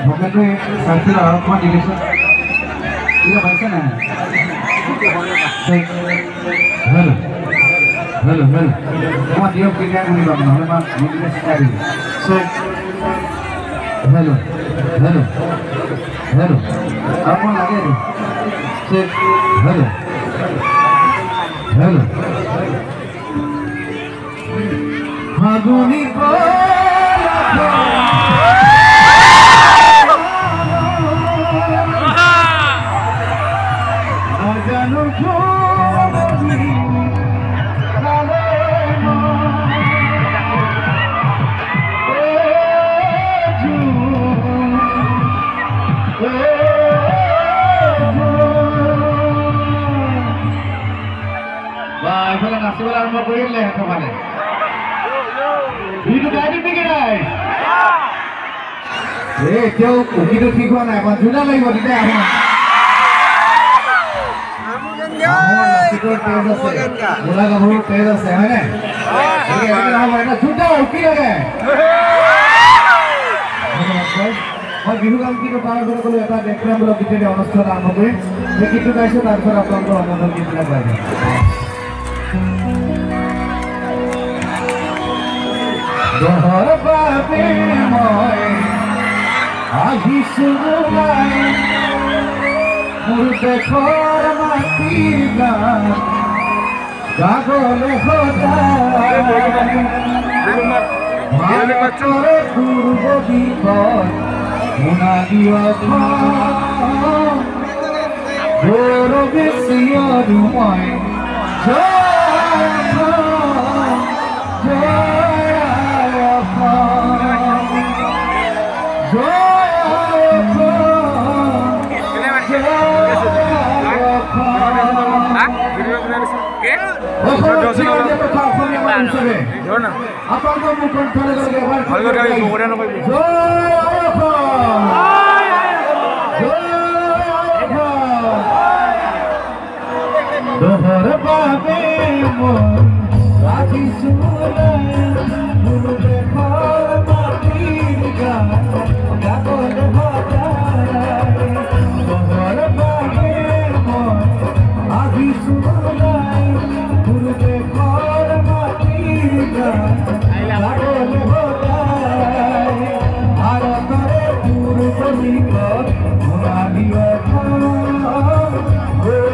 ভকেটে circle আর অকমান direction এটা পাইছে না হ্যালো হ্যালো হ্যালো আমার দিও কিটা গুনি বাবা নহলে মা নিলে শিকারি চেক হ্যালো হ্যালো হ্যালো আপন লাগে চেক হ্যালো হ্যালো ফাগুনি নাচিবলৈ আৰম্ভ কৰিলে মানে এতিয়াও উকিটো ঠিক হোৱা নাই আমাৰ জোনা লাগিব তেতিয়া বুঢ়া গাভৰু তেজ আছে হয়নে জোতা উকি লাগে মই বিহু গান কিন্তু পাৰ কৰি গ'লো এটা দেশপ্ৰেমমূলক গীতেৰে অনুষ্ঠান আৰম্ভ কৰিম সেই গীতটো গাইছোঁ তাৰপিছত আপোনালোকৰ অনুমোদন গীতবিলাক গাই দিম দহৰ বাবে মই আহিছোঁ মোৰ দেশৰ মাটিৰ গান গাবলৈ সদায় ভাৰতৰে পূৰ্ব দিশত সোণালী গৌৰৱে চিঞৰো মই দহৰ বাবে